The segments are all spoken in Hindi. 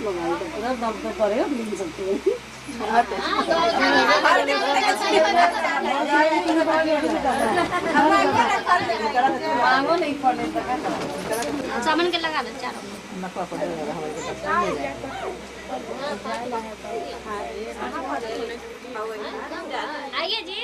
लगाई तो पूरा दम पे पड़ेगा मिल सकती है। मांगो नहीं पड़े सामान के लगा दो चारों आइए जी।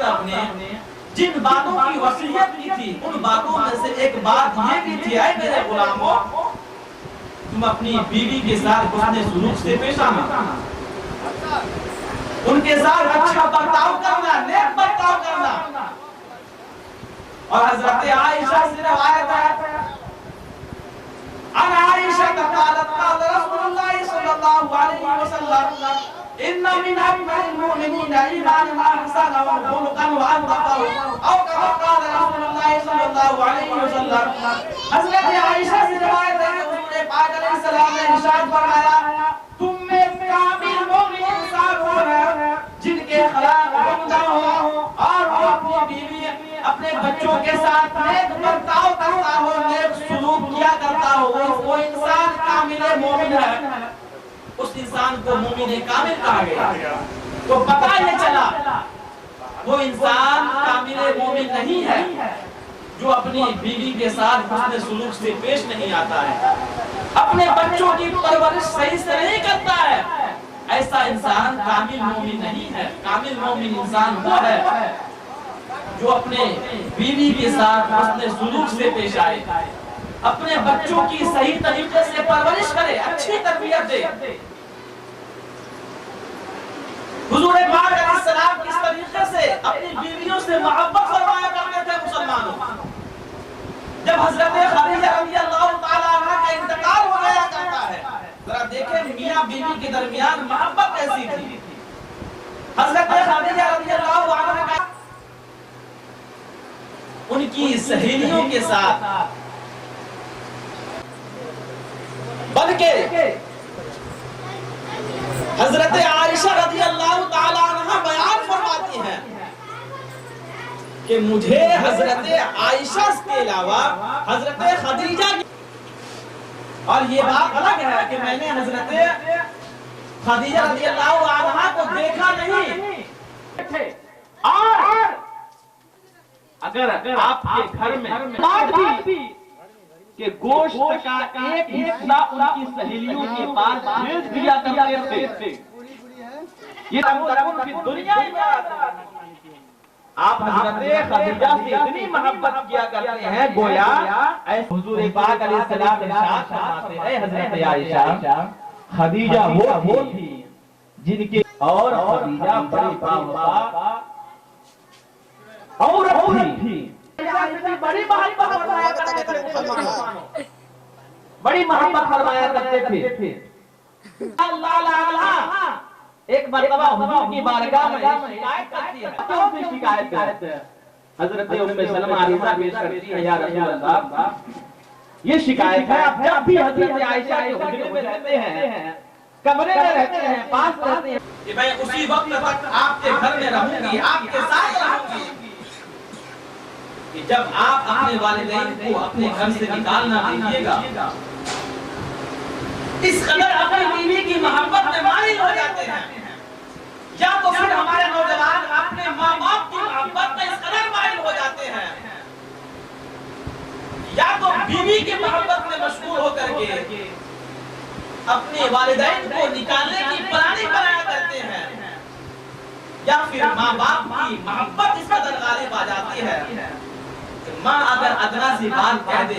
वसल्लम ने जिन बातों की वसीयत की थी उन बातों में से एक बात ये भी थी, ऐ मेरे गुलामों, तुम अपनी बीवी के साथ हुस्न सुलूक से पेश आना, उनके साथ अच्छा बर्ताव करना, नेक बर्ताव करना। और हजरत आयशा से रिवायत है, अन आयशा क़ालत क़ाल रसूलुल्लाह सल्लल्लाहु अलैहि वसल्लम इन्ना मिन अक्मलिल मुमिनीना ईमानन अहसना व खुलुकन व अतक़वा, औ कमा क़ाल रसूलुल्लाह सल्लल्लाहु अलैहि वसल्लम। हजरत आयशा से रिवायत है कि हुजूर पाक अलैहिस्सलाम ने इरशाद फरमाया, तुम में कामिल मोमिन इंसान वो है जिनके अखलाक उम्दा हो और वो अपनी बीवी अपने बच्चों के साथ नेक बर्ताव करता हो, नेक सुलूक किया करता हो, वो इंसान कामिल मोमिन है। उस इंसान को मोमिन कामिल कहा गया। तो पता ये चला वो इंसान कामिल मोमिन नहीं है जो अपनी बीवी के साथ हुस्न सुलूक से पेश नहीं आता है, अपने बच्चों की परवरिश सही से नहीं करता है। ऐसा इंसान कामिल मोमिन नहीं है। कामिल मोमिन इंसान वो है जो अपने बीवी के साथ हुस्न सुलूक से पेश आए, अपने बच्चों की सही तरीके से परवरिश करे, अच्छी तरबियत दे। हुजूर पाक अलैहिस्सलाम किस तरीके से अपनी बीवियों से मोहब्बत फरमाया करते थे मुसलमानों। जब हजरत खदीजा रज़ियल्लाहु ताला अन्हा का इंतकाल हो गया करता है, जरा देखें मियां बीवी के दरमियान मोहब्बत कैसी थी। हजरत खदीजा रज़ियल्लाहु अन्हा का उनकी सहेलियों के साथ बल्कि हजरत आयशा रज़ियल्लाहु ताला अन्हा बयान फरमाती हैं कि मुझे हजरत आयशा के अलावा हजरत खदीजा, और ये बात अलग है कि मैंने हजरत खदीजा रज़ियल्लाहु अन्हा को देखा नहीं। और अगर आपके घर में बात भी कि गोश्त का एक हिस्सा उनकी सहेलियों के पास भेज दिया करते थे, ये की दुनिया ही में आप हजरत खदीजा से इतनी मोहब्बत किया करते हैं गोया हुजूर पाक अलैहिस्सलाम इरशाद फरमाते हैं, हजरत आयशा खदीजा वो थी जिनके, और खदीजा बड़ी बावफा औरत थी, बड़ी मोहब्बत फरमाया करते थे, बड़ी मोहब्बत फरमाया करते थे। अल्लाह एक मरतबा हुजूर की बारगाह में शिकायत करती है, क्यों से शिकायत करते हैं? हजरत उम्मे सलमा रिज़ा पेश करती है, या रसूल अल्लाह ये शिकायत है, आप जब भी हजरत आयशा के हुजरे में रहते हैं, कमरे में रहते हैं, पास रहते हैं, कि मैं उसी वक्त तक आपके घर में रहूंगी, आपके साथ रहूंगी कि जब आप अपने वालिदैन को अपने घर से निकालना दीजिएगा। इस कदर अपनी बीवी की मोहब्बत में माहिर हो जाते हैं, या तो फिर हमारे नौजवान अपने माँ बाप की मोहब्बत में इस कदर माहिर हो जाते हैं, या तो बीवी की मोहब्बत में मशगूल होकर के अपने वालिदैन को निकालने की प्लानिंग बनाया करते हैं, या फिर माँ बाप की मोहब्बत इस कदर गालिब आ जाती है कि माँ अगर अदना सी बात कह दे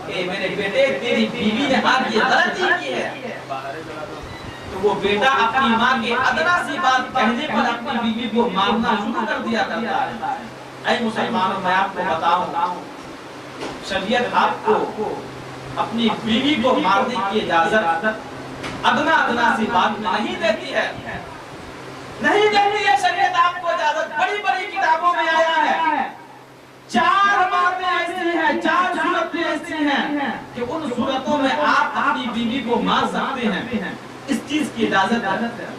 कि मेरे बेटे तेरी बीवी ने आज ये गलती की है, तो वो बेटा अपनी माँ के अदना सी बात कहने पर अपनी बीवी को मारना शुरू कर दिया करता है। ऐ मुसलमानों, मैं आपको बताऊं, शरीयत आपको अपनी बीवी को मारने की इजाजत अदना सी बात में नहीं देती है, नहीं देती है शरीयत आपको इजाजत। बड़ी बड़ी किताबों में आया है, 4 बातें ऐसी हैं, 4 सूरतें ऐसी हैं कि उन सूरतों में आप अपनी बीवी को मार सकते हैं, इस चीज की इजाजत है।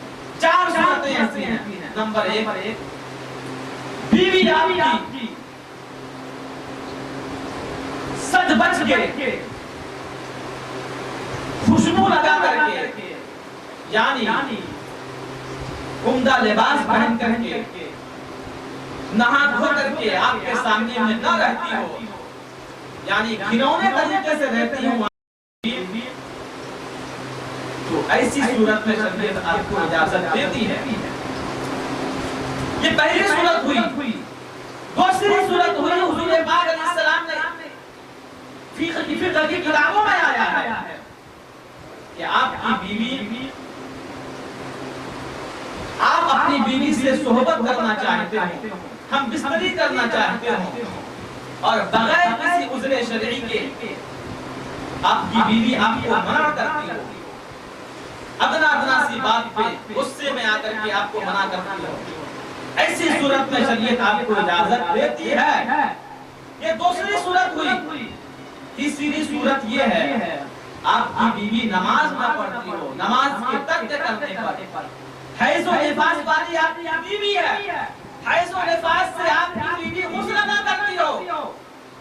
4 सूरतें ऐसी हैं। नंबर 1, बीवी आपकी सज बच के खुशबू लगा करके, यानी उम्दा लिबास पहन करके, नहा धो करके आपके सामने में न रहती हो, यानी घिनौने तरीके से रहती हो, तो ऐसी सूरत में शरीयत आपको इजाजत देती है। ये पहली सूरत हुई। दूसरी सूरत हुई हुजूर पाक अलैहिस्सलाम ने फिक्र की किताबों में आया है कि आपकी बीवी, आप अपनी बीवी से सोहबत करना चाहते हो, हम बिस्तरी करना चाहते हो और बगैर किसी उज़्र शरई के आपकी बीवी आपको मना करती हो, अदना सी बात पे गुस्से में आकर के आपको मना करती हो, ऐसी सूरत में शरीयत आपको इजाजत देती है। ये दूसरी सूरत हुई। तीसरी सूरत ये है आपकी बीवी नमाज न पढ़ती हो, नमाज के तर्क करने पर हैज़ और निफास वाली आपकी बीवी है, हैज़ और निफास से आपकी बीवी गुस्ल न करती हो,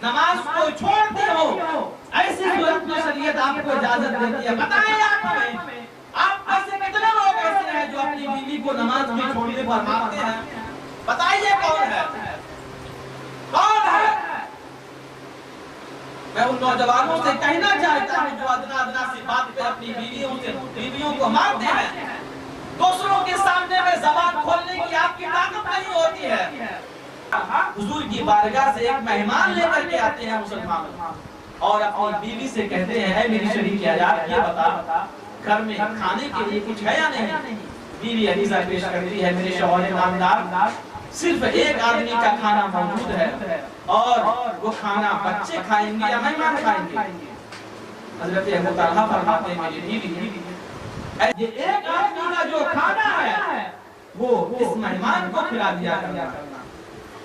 नमाज को छोड़ती हो, ऐसी सूरत में शरीयत आपको इजाजत देती है। बताएं आप में से कितने लोग ऐसे हैं जो अपनी बीवी को नमाज में छोड़ने पर मारते हैं? बताइए कौन है? कौन है? मैं उन नौजवानों से कहना चाहता हूं जो अदना सी बात पे अपनी बीवियों को मारते हैं। दूसरों के सामने में ज़बान खोलने की आपकी ताकत नहीं होती है। हुजूर की बारगाह से एक मेहमान लेकर के आते हैं मुसलमान और अपनी बीवी से कहते हैं, ऐ मेरी शरीक आजाद, ये बता घर में खाने के लिए कुछ है या नहीं? बीवी अरीज़ा पेश करती है, मेरे शौहर नामदार, सिर्फ एक आदमी का खाना मौजूद है और वो खाना बच्चे खाएंगे या मेहमान खाएंगे? हज़रत अबू तलहा फरमाते हैं, मेरी बीवी, ये एक आदमी का जो खाना है वो इस मेहमान को खिला दिया करना।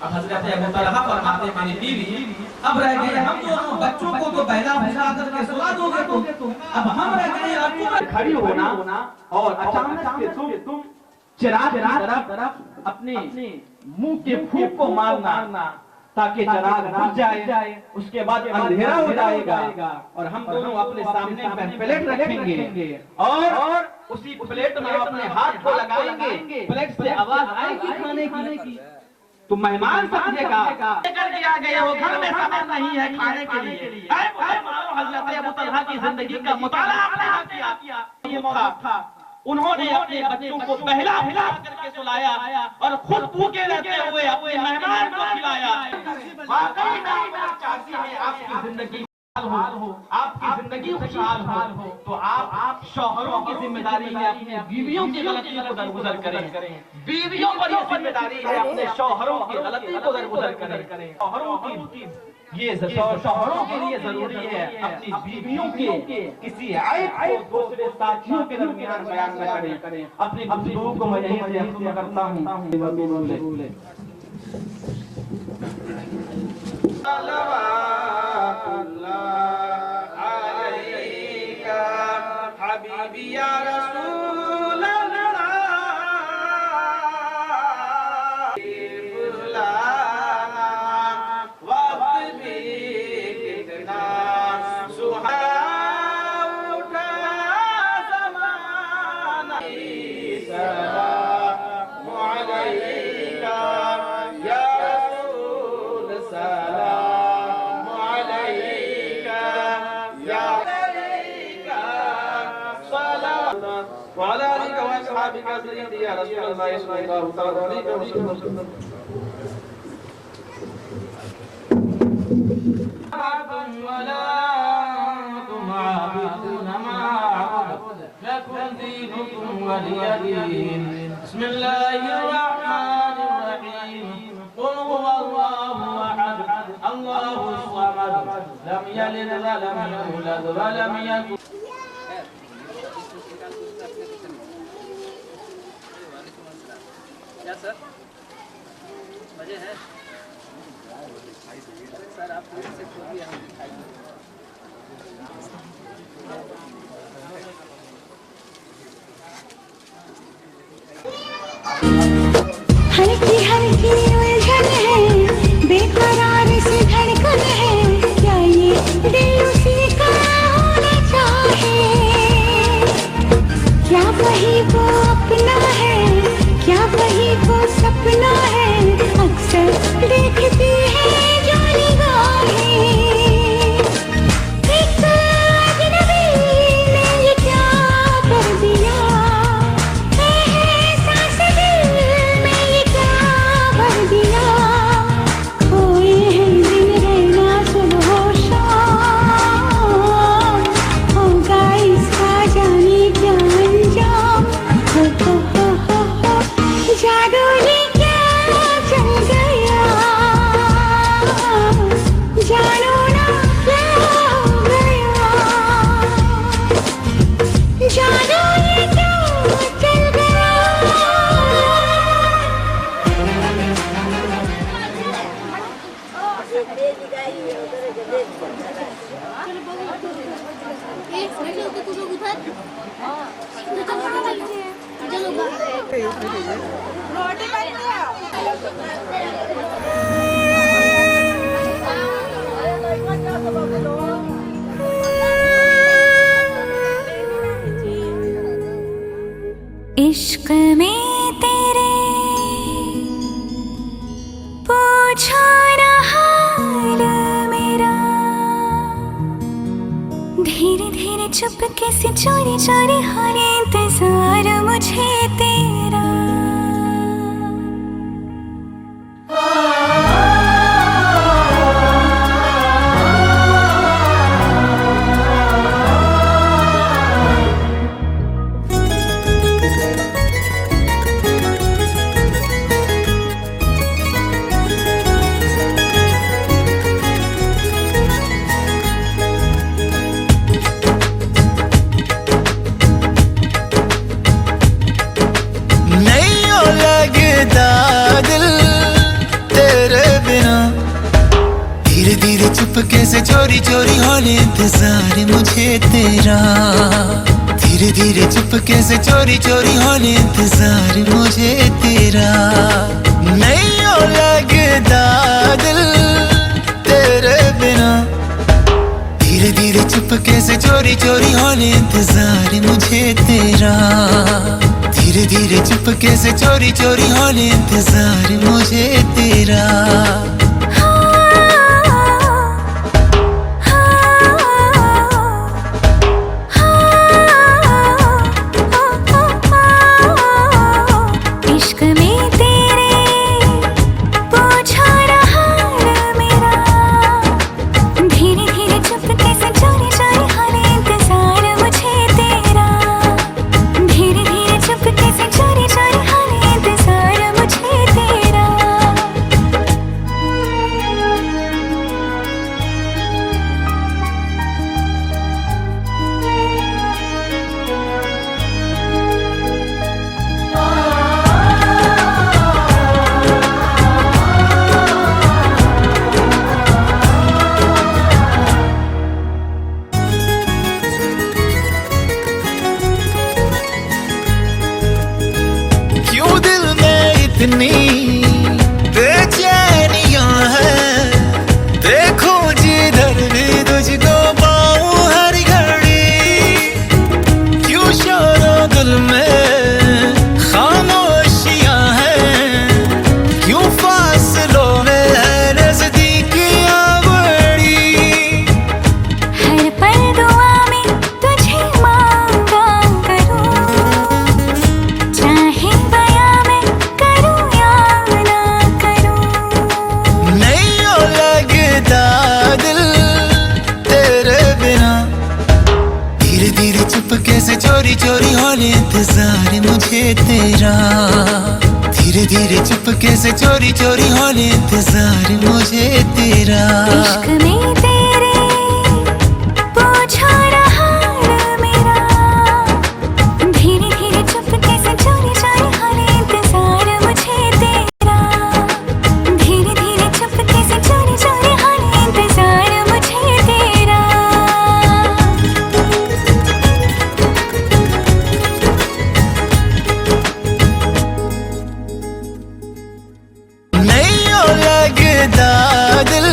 अब हज़रत अबू तलहा फरमाते हैं, मेरी बीवी, अब रह गए हम दोनों, बच्चों को तो पहला भूसा करके सुला दोगे तुम, अब हम रह गए, अब तुम खड़ी होना और अचानक से तुम चिराग तरफ अपने मुंह के फूंक को मारना ताकि चिराग बुझ जाए। उसके बाद अंधेरा हो जाएगा और हम दोनों अपने सामने प्लेट रखेंगे और उसी प्लेट में अपने हाथ को लगाएंगे, प्लेट से आवाज आएगी खाने की, तो मेहमान समझेगा लेकर के आ गए हो, घर में सामान नहीं है खाने के लिए। हज़रत अबू तलहा की जिंदगी का मुताला आपने किया। ये मौका था, उन्होंने अपने बच्चों को पहला करके सुलाया और खुद भूखे रहते हुए अपने मेहमान को खिलाया। वाकई मैं चाहती है आपकी जिंदगी हो, आपकी जिंदगी खुशहाल हो, तो आप शौहरों की जिम्मेदारी है अपनी बीवियों की गलती को दरगुजर करें, बीवियों पर यह जिम्मेदारी है अपने शौहरों की गलती को दरगुजर करें। शौहरों के लिए जरूरी है अपनी बीवियों के किसी ऐब को दूसरे साथियों के दरमियान बयान न करें। अपनी गुफ्तगू को मैं यहीं से खत्म करता हूं। हबीबी या रसूल या रसूलल्लाह सल्लल्लाहु अलैहि वसल्लम। बिस्मिल्लाहिर्रहमानिर्रहीम। क़ुल हुवल्लाहु अहद, अल्लाहुस समद, लम यलिद व लम यूलद व लम यकुन। क्या सर मजे हैं सर? आप से खोलिए, हम दिखाएंगे। हल्की हल्की उलझन है, बेकरार सी धड़कन है, क्या ये दिल उसी का होना चाहे? क्या वही वो अपना है, क्या वही वो सपना है? अक्सर देखती है जो निगाहें, एक अजनबी ने ये क्या कर दिया, एहसास दिल में ये क्या इश्क में तेरे पूछो ना हाल मेरा, धीरे धीरे चुपके से चोरी चोरी हो रे इंतजार मुझे तेरा। धीरे धीरे चुपके से चोरी चोरी होने इंतजार मुझे तेरा, धीरे धीरे चुपके से चोरी चोरी होने इंतजार मुझे तेरा। नहीं हो लगता दिल तेरे बिना, धीरे धीरे चुपके से चोरी चोरी होने इंतजार मुझे तेरा, धीरे धीरे चुपके से चोरी चोरी होने इंतजार मुझे तेरा। इतनी बेचैनियां हैं, देखो जिधर भी तुझको पाऊं हर घड़ी, क्यों शोरो दिल में खामोशियां हैं, क्यों फासलों में है नजदीकियां बड़ी। हर पल दुआ में तुझे मांगा करूं, चाहे बयां में करूं या ना करूं। नहीं हो लगता दिल तेरे बिना, धीरे धीरे चुपके से चोरी चोरी होने इंतजार मुझे तेरा, धीरे धीरे चुपके से चोरी चोरी होने इंतजार मुझे तेरा। इश्क में तेरे पूछो ना हाल मेरा, धीरे धीरे चुपके से चोरी चोरी होने इंतजार मुझे तेरा, धीरे धीरे चुपके से चोरी चोरी होने इंतजार मुझे तेरा। नहीं हो लगता दिल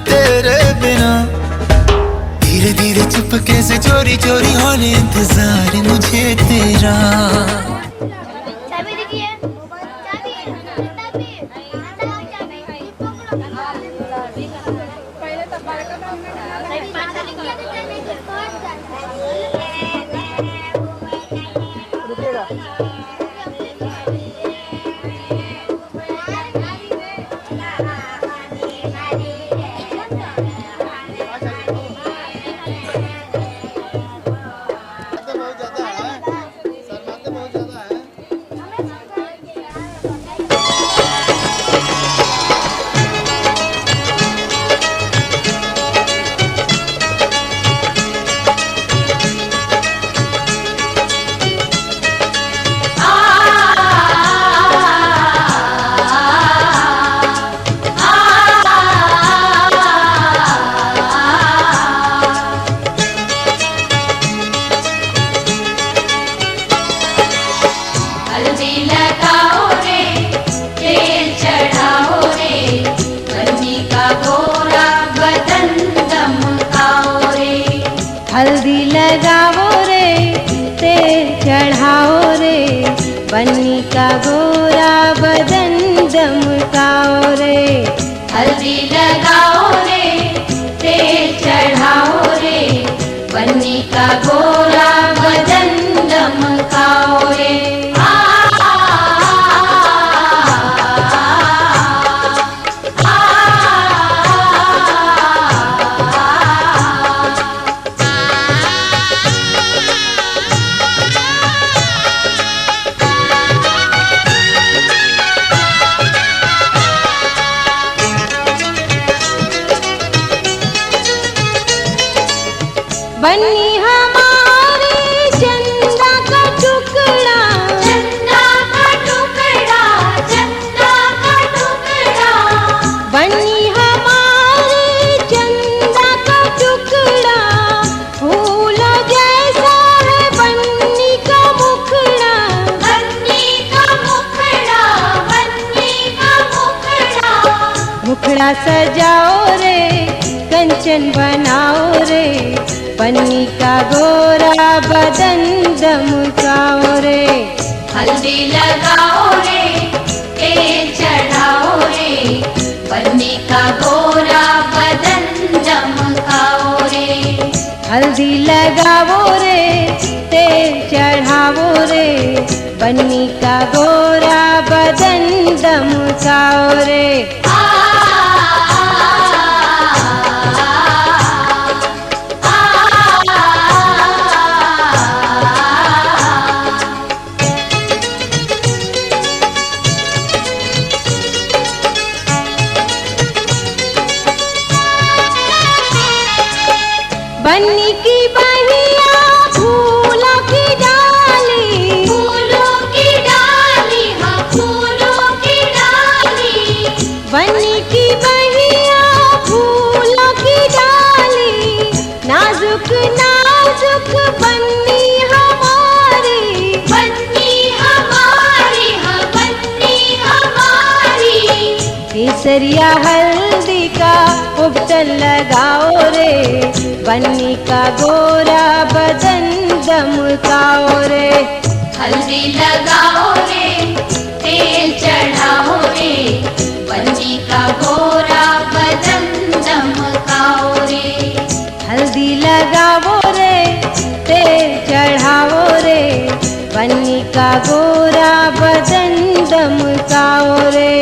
तेरे बिना, धीरे धीरे चुपके से चोरी चोरी होने इंतजार मुझे तेरा। चाबी देखिए, चाबी, चाबी, बहुत ज्यादा है, शर्माते बहुत ज्यादा है। हल्दी लगाओ रे तेल चढ़ाओ रे बन्नी का गोरा बदन दमकाओ रे। हल्दी लगाओ रे तेल चढ़ाओ रे बन्नी का गोरा बदन दमकाओ रे। बन्नी हमारे चंदा का टुकड़ा, चंदा का टुकड़ा, चंदा का टुकड़ा। बन्नी हमारे चंदा का टुकड़ा, फूल जैसा है बन्नी का मुखड़ा, बन्नी का मुखड़ा, बन्नी का मुखड़ा। मुखड़ा सजाओ रे कंचन बनाओ रे बन्नी का गोरा बदन दमकाओ रे। हल्दी लगाओ रे तेल चढ़ाओ रे बन्नी का गोरा बदन दमकाओ रे। हल्दी लगाओ रे तेल चढ़ाओ रे बन्नी का गोरा बदन दमकाओ रे। बन्नी की बहिया फूलों की डाली, फूलों की डाली, हाँ फूलों की डाली। बन्नी की बहिया फूलों की डाली, नाजुक नाजुक बन्नी हमारी, बन्नी हमारी, हाँ बन्नी हमारी। केसरिया हल्दी का उबटन लगाओ रे बन्नी का गोरा बदन दमकाओ रे। हल्दी लगाओ रे तेल चढ़ाओ रे बन्नी का गोरा बदन दमकाओ रे। हल्दी लगाओ रे तेल चढ़ाओ रे बन्नी का गोरा बदन दमकाओ रे।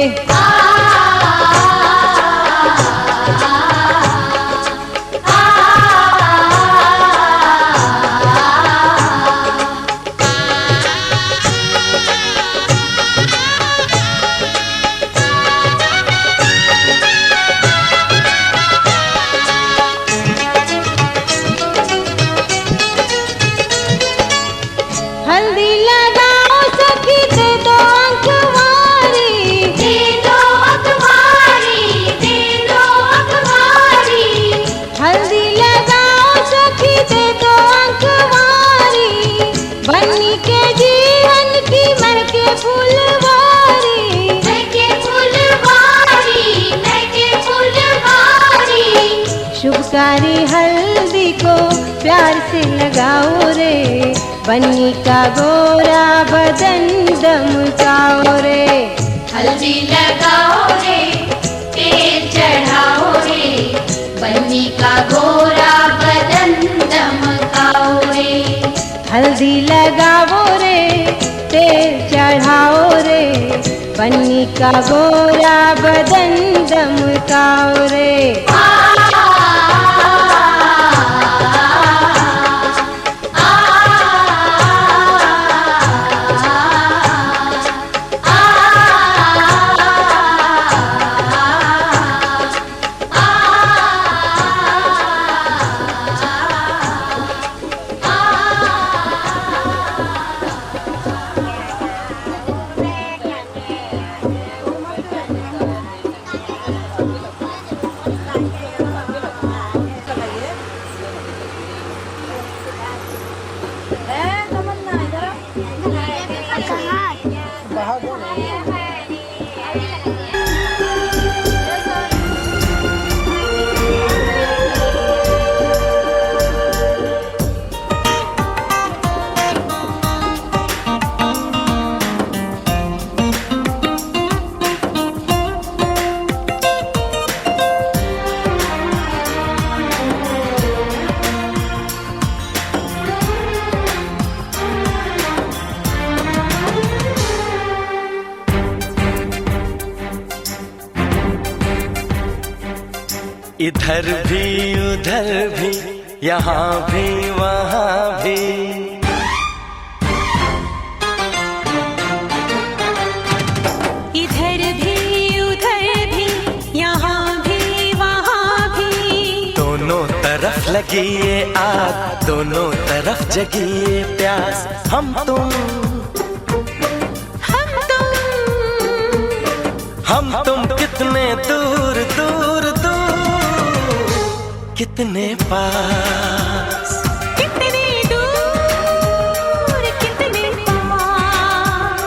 हल्दी लगाओ सखी दे दो अखबारी, दे दो अखबारी, दे दो अखबारी। हल्दी लगाओ सखी दे दो अखबारी बन्नी के जीवन की महके फुलवारी, महके फुलवारी, महके फुलवारी। शुभकारी हल्दी को प्यार से लगाओ रे बन्नी का गोरा बदन दमकाओ रे। हल्दी लगाओ रे तेल चढ़ाओ रे बन्नी का गोरा बदन दमकाओ रे। हल्दी लगाओ रे तेल चढ़ाओ रे बन्नी का गोरा बदन दमकाओ रे। इधर भी उधर भी यहाँ भी वहाँ भी, इधर भी उधर भी यहाँ भी वहाँ भी, दोनों तरफ लगी ये आग, दोनों तरफ जगी ये प्यास। हम तुम कितने दूर दूर दूर, कितने पास, कितने दूर कितने पास,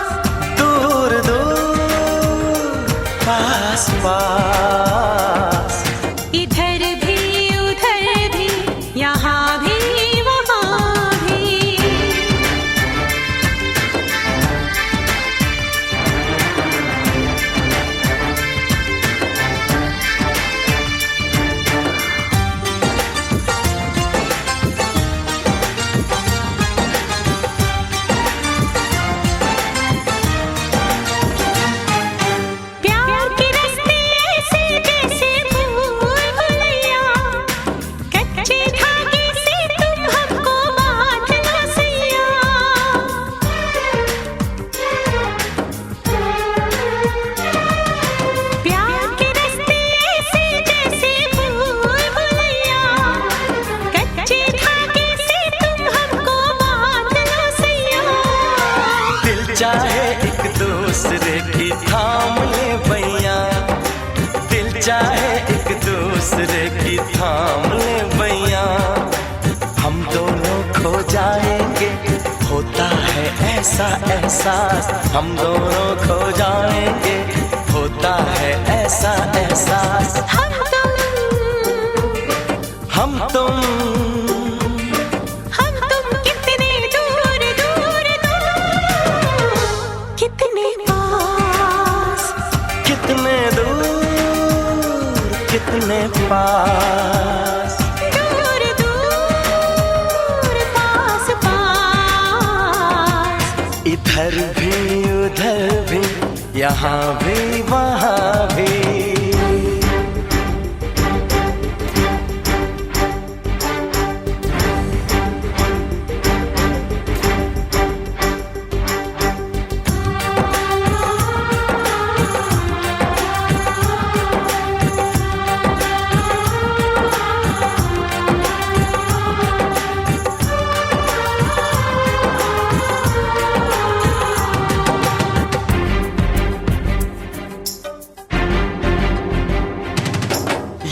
दूर दूर पास पास, इधर भी उधर भी यहाँ भी वहाँ भी। चाहे एक दूसरे की थाम ले भैया, दिल चाहे एक दूसरे की थाम ले भैया, हम दोनों खो जाएंगे होता है ऐसा एहसास, हम दोनों खो जाएंगे होता है ऐसा एहसास। हम तुम कितने दूर दूर दूर, कितने पास, कितने दूर कितने पास, दूर दूर पास पास, इधर भी उधर भी यहाँ भी वहाँ भी।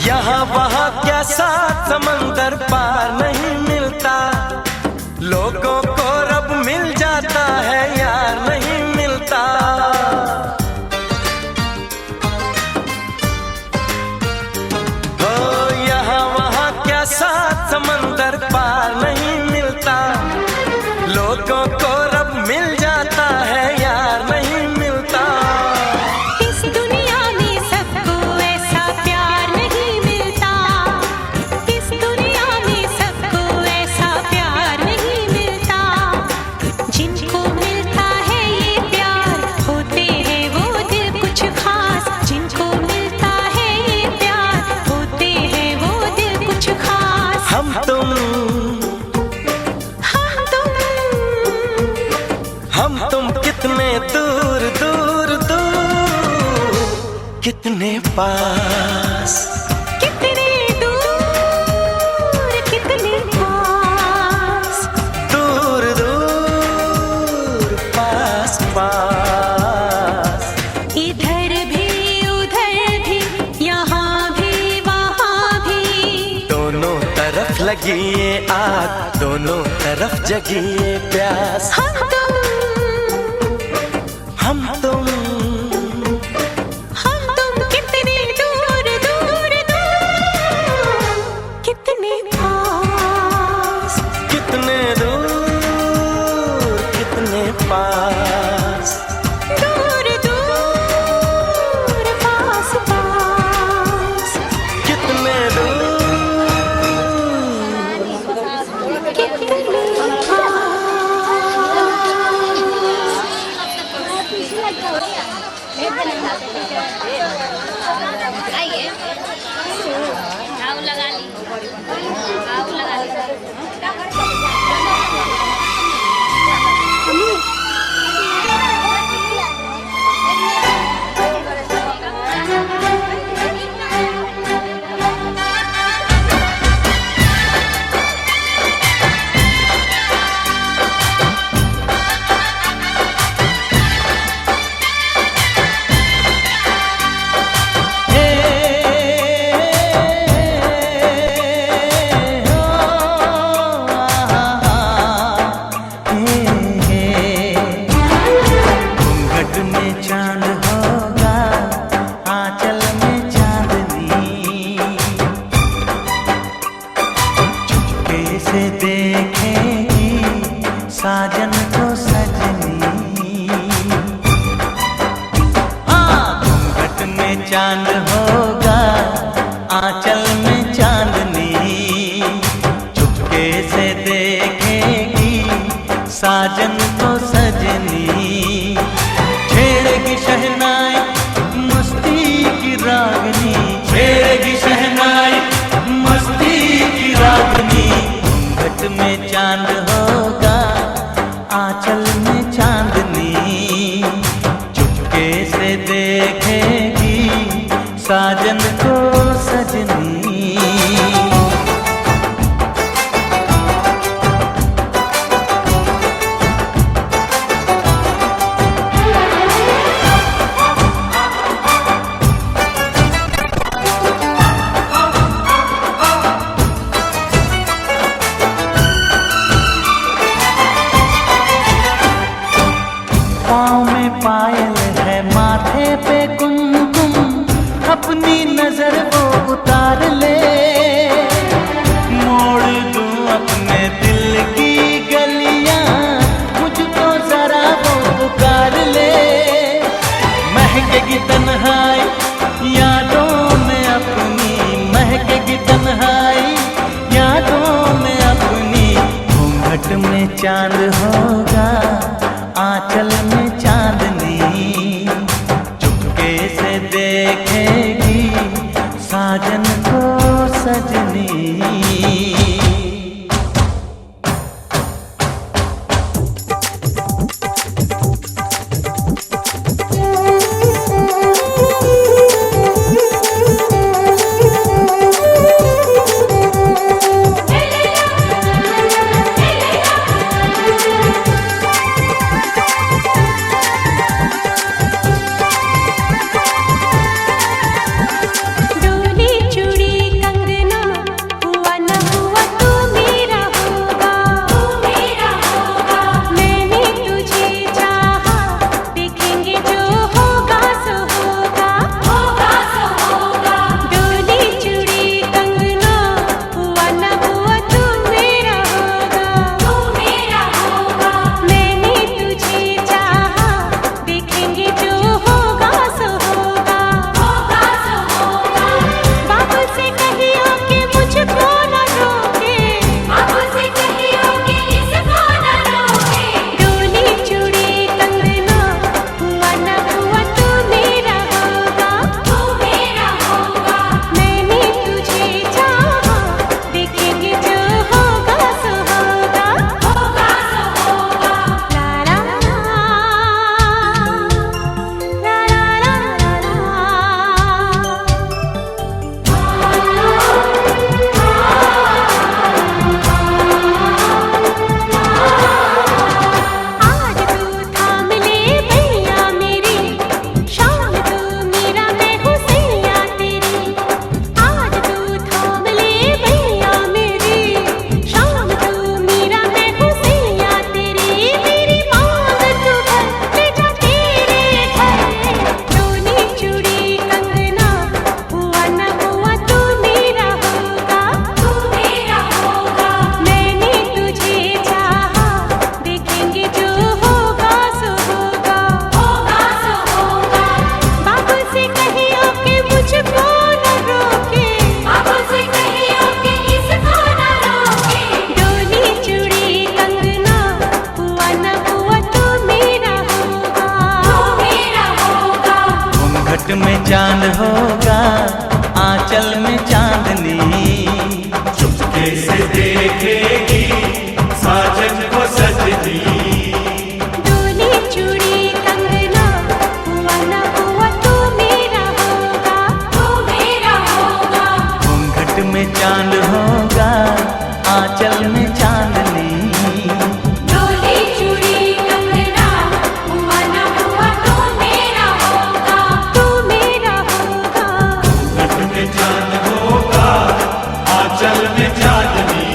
यहाँ वहाँ क्या साथ समंदर पार नहीं मिलता, लोगों को रब मिल जाता है यार नहीं मिलता। हो यहाँ वहाँ क्या साथ समंदर पार नहीं मिलता, लोगों को रब मिल जाता है यार नहीं मिलता। इस दुनिया में सबको ऐसा प्यार नहीं मिलता, इस दुनिया में सबको ऐसा प्यार नहीं मिलता, जिनको मिलता है ये प्यार होते हैं वो दिल कुछ खास, जिनको मिलता है ये प्यार होते हैं वो दिल कुछ खास। हम तुम कितने दूर दूर दूर, कितने पास, कितने दूर कितने पास, दूर दूर पास पास, इधर भी उधर भी यहाँ भी वहाँ भी, दोनों तरफ लगी ये आग, दोनों तरफ जगी ये प्यास। हम तुम कितने दूर दूर दूर, कितने पास, कितने दूर कितने पास, दूर दूर पास पास, कितने दूर कितने आइए से देखेगी साजन को सजनी, छेड़ेगी शहनाई मस्ती की रागनी, छेड़ेगी शहनाई मस्ती की रागनी। घूंघट में चांद होगा आंचल में चांदनी, चुपके से देखेगी साजन को सजनी। पाँव में पायल है माथे पे कुमकुम, अपनी नजर वो उतार ले, मोड़ दूं अपने दिल की गलियां, मुझको जरा वो पुकार ले। महकेगी तन्हाई यादों में अपनी, महकेगी तन्हाई यादों में अपनी। घूंघट में चांद होगा आंचल में चांदनी, चुपके से देखेगी साजन को सजनी। में चांद होगा आंचल में चांदनी, चुपके से देखेगी साजन को सजनी। डोली चूड़ी कंगना हुआ न हुआ तू मेरा होगा, तू मेरा होगा। घूंघट में चांद होगा आंचल में चांदनी, डोली चूड़ी कंगना हुआ न हुआ तू मेरा होगा, तू मेरा होगा। घूंघट में चांद होगा आंचल में चांदनी।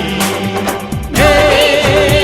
डोली चूड़ी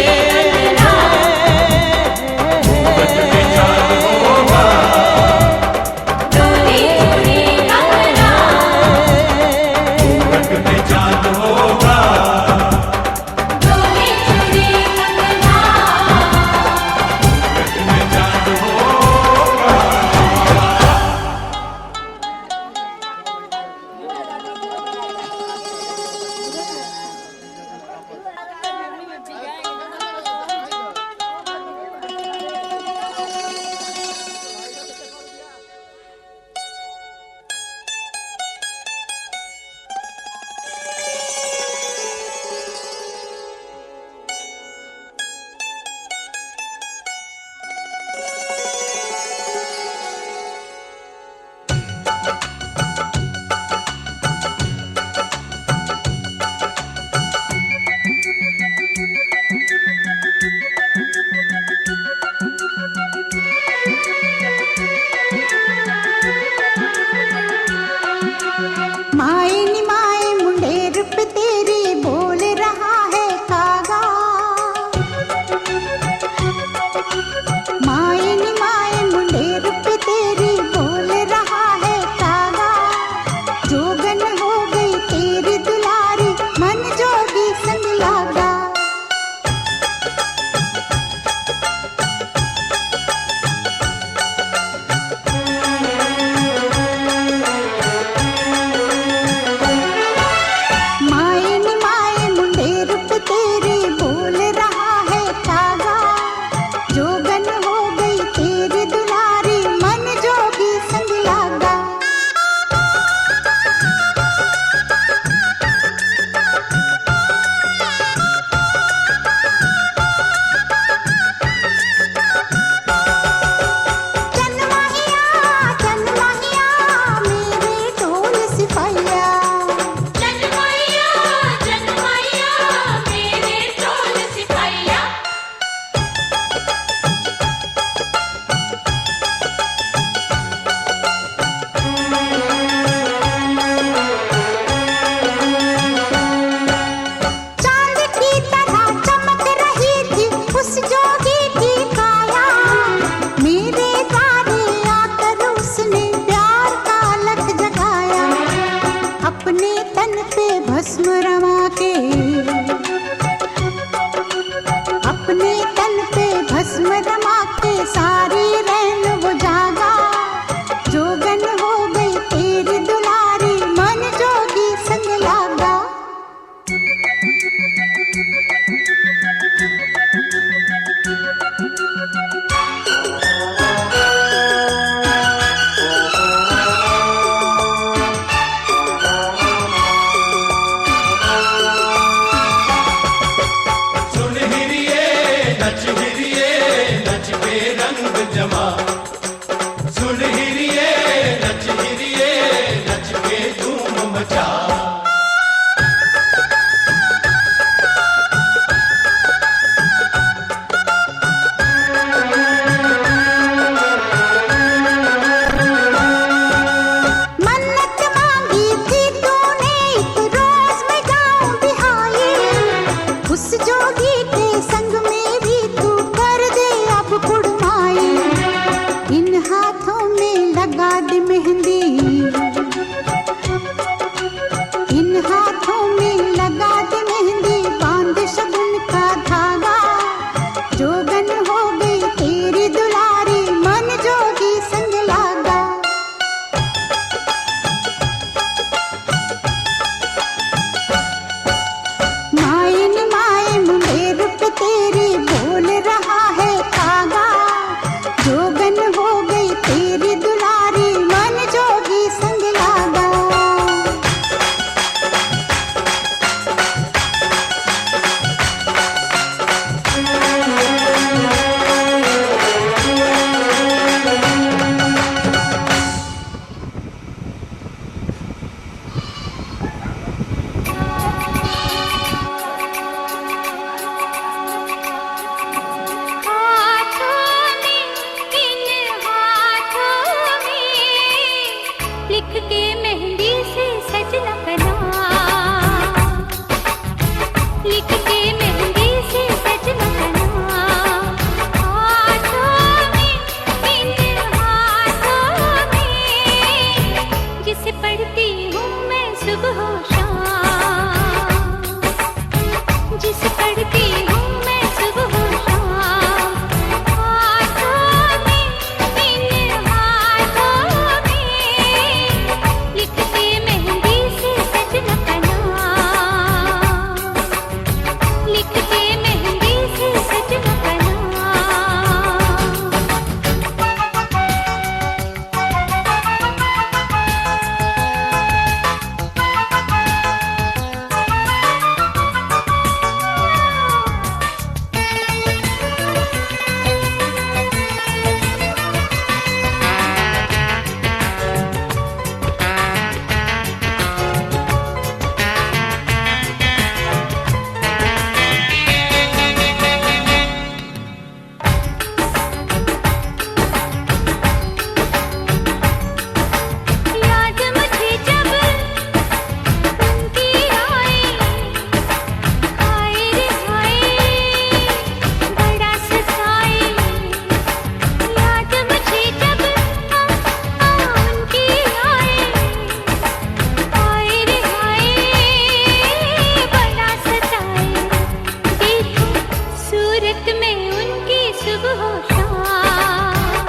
सुबह शाम,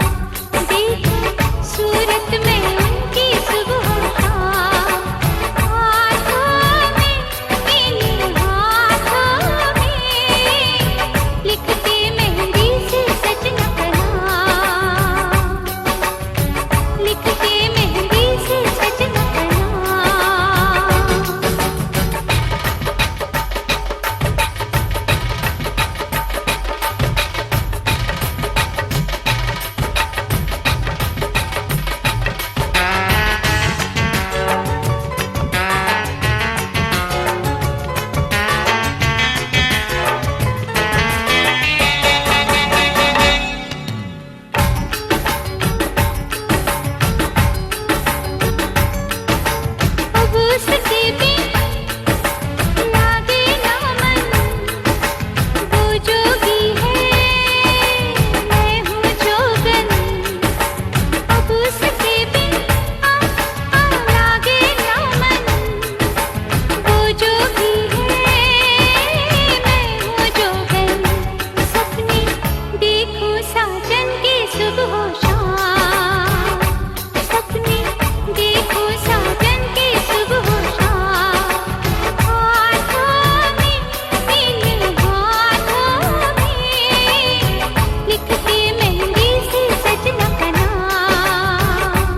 देखो सूरत में उनकी सुबह शाम, हाथों में इन हाथों में लिखते मेहंदी से सजना का नाम, लिखते मेहंदी से सजना का नाम। अब उसके बिन लागे ना मन, वो जोगी है मैं हूँ जोगन। अब उसके बिन लागे ना मन, वो जोगी है मैं हूँ जोगन। सपने देखो साजन के सुबह शाम, सपने देखो साजन के सुबह शाम, हाथों में इन हाथों में लिखते मेहंदी से सजना का नाम,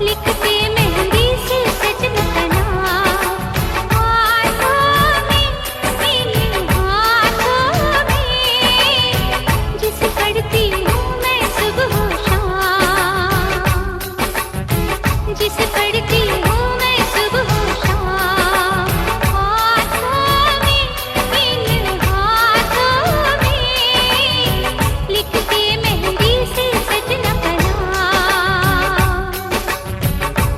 लिखते मेहंदी से सजना का नाम। हाथों में इन हाथों में जिस पढ़ती हूँ मैं सुबह शाम, जिस पढ़ती हूँ मैं सुबह शाम, हाथों में इन हाथों में लिखते मेहंदी से सजना का नाम,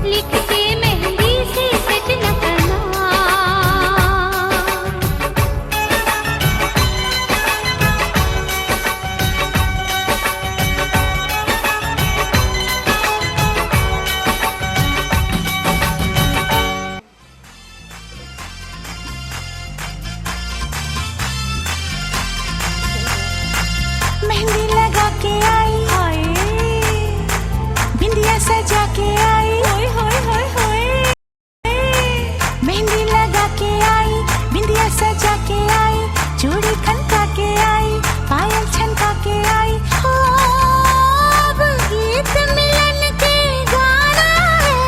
लिखते मेहंदी से सजना का नाम। मेहंदी लगा के आई हाय, बिंदिया सजा के आई होय होय होय होय। मेहंदी लगा के आई, बिंदिया सजा के आई, चूड़ी खनका के आई, पायल छनका के आई। हो अब गीत मिलन के गाना है,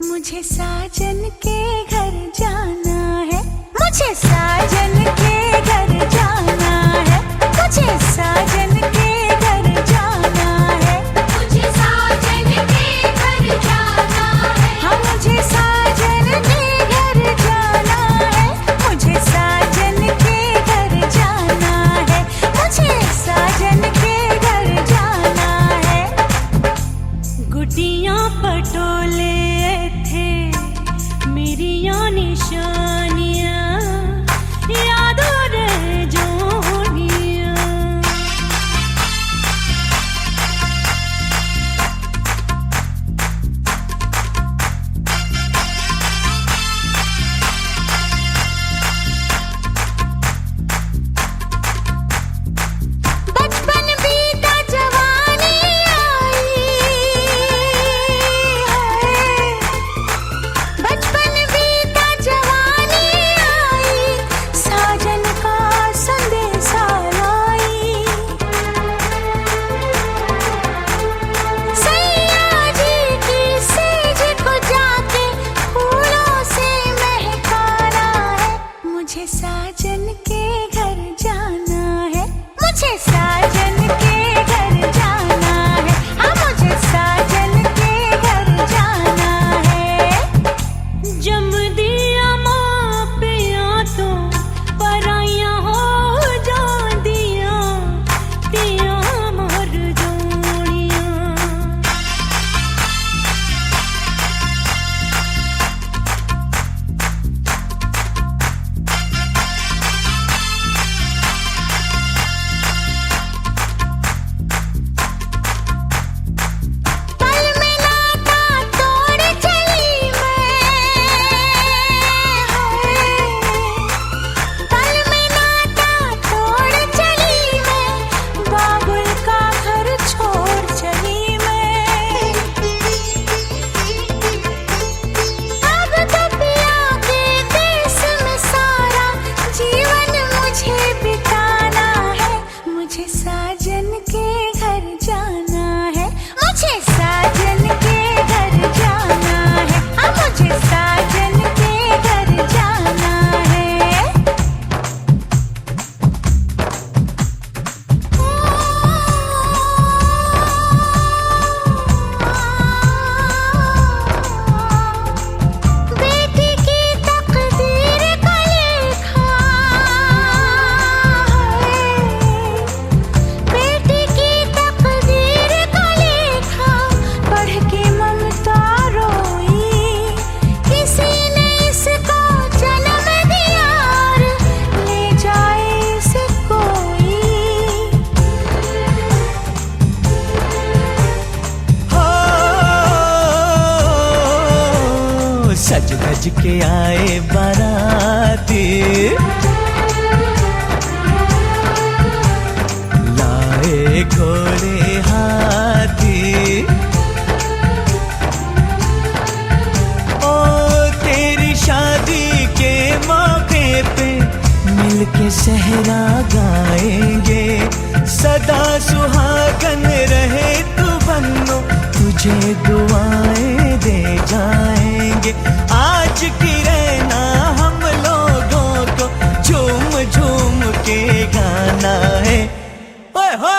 मुझे साजन के घर जाना है, मुझे साजन के घर जाना है, मुझे साजन के घर जाना है, मुझे साजन के घर जाना है। हाँ मुझे साजन के घर जाना है, मुझे साजन के घर जाना है, मुझे साजन के घर जाना है। गुटियां पटोले थे मेरी निशानियां, यादों रह जोनियां। सज धज के आए बाराती, लाए घोड़े हाथी। ओ तेरी शादी के मौके पे मिलके सहरा गाएंगे, सदा सुहागन रहे तू बन्नो, तुझे दुआएं दे जाएंगे। आज की रहना हम लोगों को झूम झूम के गाना है। ओए हो